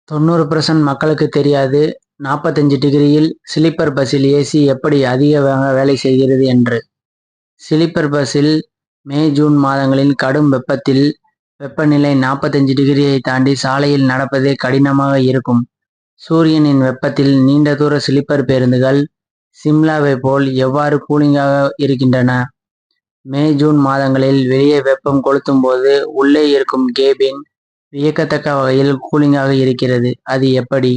90% மக்களுக்கு தெரியாது 45 டிகிரியில் ஸ்லீப்பர் பஸ்ஸில் ஏசி எப்படி அதிக வேலை செய்கிறது என்று. ஸ்லீப்பர் பஸ்ஸில் மே, ஜூன் மாதங்களில் கடும் வெப்பத்தில் வெப்பநிலை 45 டிகிரியை தாண்டி சாலையில் நடப்பதே கடினமாக இருக்கும். சூரியனின் வெப்பத்தில் நீண்ட தூர ஸ்லீப்பர் பேருந்துகள் சிம்லாவை போல் எவ்வாறு கூலிங்காக இருக்கின்றன? மே, ஜூன் மாதங்களில் வெளியே வெப்பம் கொளுத்தும் போது உள்ளே இருக்கும் கேபின் வியக்கத்தக்க வகையில் கூலிங்காக இருக்கிறது. அது எப்படி?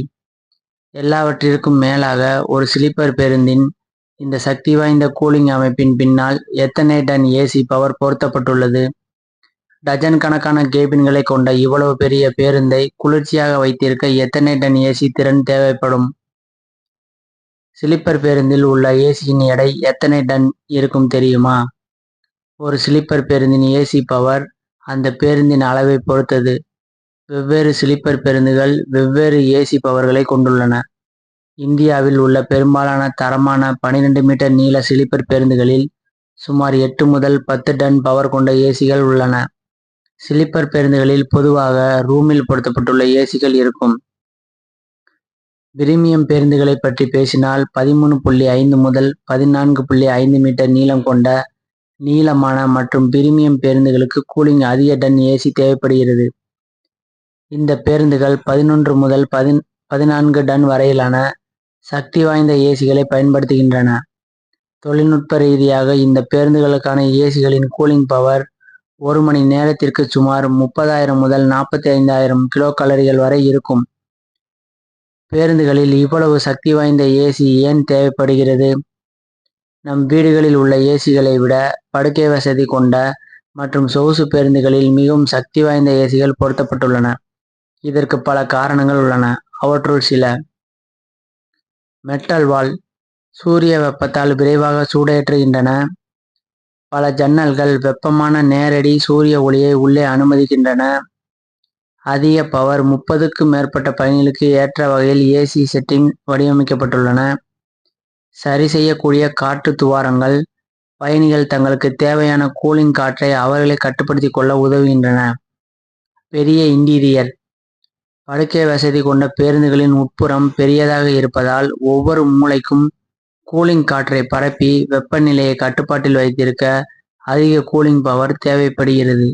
எல்லாவற்றிற்கும் மேலாக ஒரு ஸ்லீப்பர் பேருந்தின் இந்த சக்தி வாய்ந்த கூலிங் அமைப்பின் பின்னால் எத்தனை டன் ஏசி பவர் பொருத்தப்பட்டுள்ளது? டஜன் கணக்கான கேபின்களை கொண்ட இவ்வளவு பெரிய பேருந்தை குளிர்ச்சியாக வைத்திருக்க எத்தனை டன் ஏசி திறன் தேவைப்படும்? ஸ்லீப்பர் பேருந்தில் உள்ள ஏசியின் எடை எத்தனை டன் இருக்கும் தெரியுமா? ஒரு ஸ்லீப்பர் பேருந்தின் ஏசி பவர் அந்த பேருந்தின் அளவை பொறுத்தது. வெவ்வேறு ஸ்லீப்பர் பேருந்துகள் வெவ்வேறு ஏசி பவர்களை கொண்டுள்ளன. இந்தியாவில் உள்ள பெரும்பாலான தரமான 12 மீட்டர் நீள ஸ்லீப்பர் பேருந்துகளில் சுமார் 8 முதல் 10 டன் பவர் கொண்ட ஏசிகள் உள்ளன. ஸ்லீப்பர் பேருந்துகளில் பொதுவாக ரூமில் பொருத்தப்பட்டுள்ள ஏசிகள் இருக்கும். பிரீமியம் பேருந்துகளை பற்றி பேசினால் 13.5 முதல் 14.5 மீட்டர் நீளம் கொண்ட நீளமான மற்றும் பிரீமியம் பேருந்துகளுக்கு கூலிங் அதிக டன் ஏசி தேவைப்படுகிறது. இந்த பேருந்துகள் 11 முதல் 14 டன் வரையிலான சக்தி வாய்ந்த ஏசிகளை பயன்படுத்துகின்றன. தொழில்நுட்ப ரீதியாக இந்த பேருந்துகளுக்கான ஏசிகளின் கூலிங் பவர் ஒரு மணி நேரத்திற்கு சுமார் 30,000 முதல் 45,000 கிலோ கலோரிகள் வரை இருக்கும். பேருந்துகளில் இவ்வளவு சக்தி வாய்ந்த ஏசி ஏன் தேவைப்படுகிறது? நம் வீடுகளில் உள்ள ஏசிகளை விட படுக்கை வசதி கொண்ட மற்றும் சொகுசு பேருந்துகளில் மிகவும் சக்தி வாய்ந்த ஏசிகள் பொருத்தப்பட்டுள்ளன. இதற்கு பல காரணங்கள் உள்ளன. அவற்றுள் சில: மெட்டல் வால் சூரிய வெப்பத்தால் விரைவாக சூடேற்றுகின்றன. பல ஜன்னல்கள் வெப்பமான நேரடி சூரிய ஒளியை உள்ளே அனுமதிக்கின்றன. அதிக பவர் 30க்கும் மேற்பட்ட பயணிகளுக்கு ஏற்ற வகையில் ஏசி செட்டிங் வடிவமைக்கப்பட்டுள்ளன. சரி செய்யக்கூடிய காற்று துவாரங்கள் பயணிகள் தங்களுக்கு தேவையான கூலிங் காற்றை அவர்களே கட்டுப்படுத்தி கொள்ள உதவுகின்றன. பெரிய இன்டீரியர் படுக்கை வசதி கொண்ட பேருந்துகளின் உட்புறம் பெரியதாக இருப்பதால் ஒவ்வொரு மூலைக்கும் கூலிங் காற்றை பரப்பி வெப்பநிலையை கட்டுப்பாட்டில் வைத்திருக்க அதிக கூலிங் பவர் தேவைப்படுகிறது.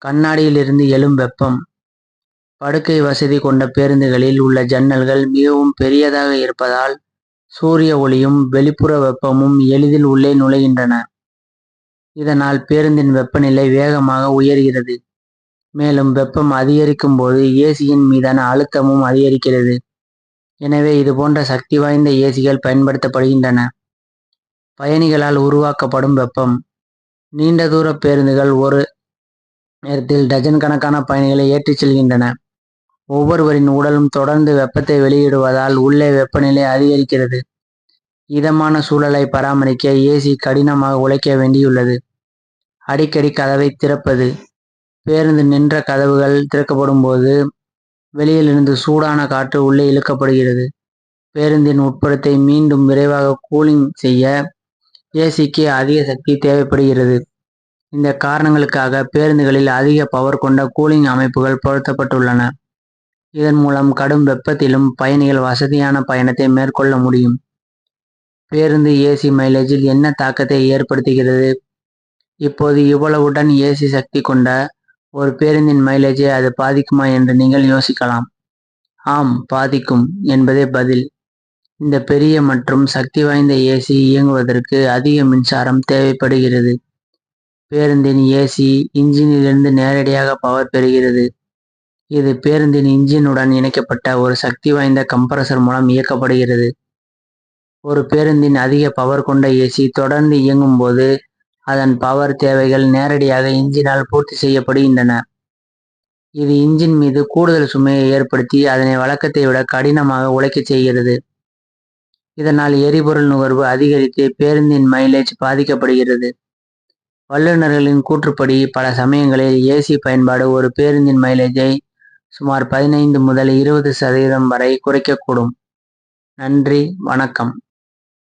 கண்ணாடியில் இருந்து எழும் வெப்பம் படுக்கை வசதி கொண்ட பேருந்துகளில் உள்ள ஜன்னல்கள் மிகவும் பெரியதாக இருப்பதால் சூரிய ஒளியும் வெளிப்புற வெப்பமும் எளிதில் உள்ளே நுழைகின்றன. இதனால் பேருந்தின் வெப்பநிலை வேகமாக உயர்கிறது. மேலும் வெப்பம் அதிகரிக்கும் போது ஏசியின் மீதான அழுத்தமும் அதிகரிக்கிறது. எனவே இது போன்ற சக்தி வாய்ந்த ஏசிகள் பயன்படுத்தப்படுகின்றன. பயணிகளால் உருவாக்கப்படும் வெப்பம் நீண்ட தூர பேருந்துகள் ஒரு நேரத்தில் டஜன் கணக்கான பயணிகளை ஏற்றிச் செல்கின்றன. ஒவ்வொருவரின் உடலும் தொடர்ந்து வெப்பத்தை வெளியிடுவதால் உள்ளே வெப்பநிலை அதிகரிக்கிறது. இதமான சூழலை பராமரிக்க ஏசி கடினமாக உழைக்க வேண்டியுள்ளது. அடிக்கடி கதவை திறப்பது பேருந்து நின்ற கதவுகள் திறக்கப்படும் போது வெளியிலிருந்து சூடான காற்று உள்ளே இழுக்கப்படுகிறது. பேருந்தின் உட்புறத்தை மீண்டும் விரைவாக கூலிங் செய்ய ஏசிக்கு அதிக சக்தி தேவைப்படுகிறது. இந்த காரணங்களுக்காக பேருந்துகளில் அதிக பவர் கொண்ட கூலிங் அமைப்புகள் பொருத்தப்பட்டுள்ளன. இதன் மூலம் கடும் வெப்பத்திலும் பயணிகள் வசதியான பயணத்தை மேற்கொள்ள முடியும். பேருந்து ஏசி மைலேஜில் என்ன தாக்கத்தை ஏற்படுத்துகிறது? இப்போது இவ்வளவு டன் ஏசி சக்தி கொண்ட ஒரு பேருந்தின் மைலேஜை அது பாதிக்குமா என்று நீங்கள் யோசிக்கலாம். ஆம், பாதிக்கும் என்பதே பதில். இந்த பெரிய மற்றும் சக்தி வாய்ந்த ஏசி இயங்குவதற்கு அதிக மின்சாரம் தேவைப்படுகிறது. பேருந்தின் ஏசி இன்ஜினிலிருந்து நேரடியாக பவர் பெறுகிறது. இது பேருந்தின் இன்ஜினுடன் இணைக்கப்பட்ட ஒரு சக்தி வாய்ந்த கம்ப்ரசர் மூலம் இயக்கப்படுகிறது. ஒரு பேருந்தின் அதிக பவர் கொண்ட ஏசி தொடர்ந்து இயங்கும் போது அதன் பவர் தேவைகள் நேரடியாக இன்ஜினால் பூர்த்தி செய்யப்படுகின்றன. இது இன்ஜின் மீது கூடுதல் சுமையை ஏற்படுத்தி அதனை வழக்கத்தை விட கடினமாக உழைக்கச் செய்கிறது. இதனால் எரிபொருள் நுகர்வு அதிகரித்து பேருந்தின் மைலேஜ் பாதிக்கப்படுகிறது. வல்லுநர்களின் கூற்றுப்படி பல சமயங்களில் ஏசி பயன்பாடு ஒரு பேருந்தின் மைலேஜை சுமார் 15 முதல் 20% வரை குறைக்கக்கூடும். நன்றி, வணக்கம்.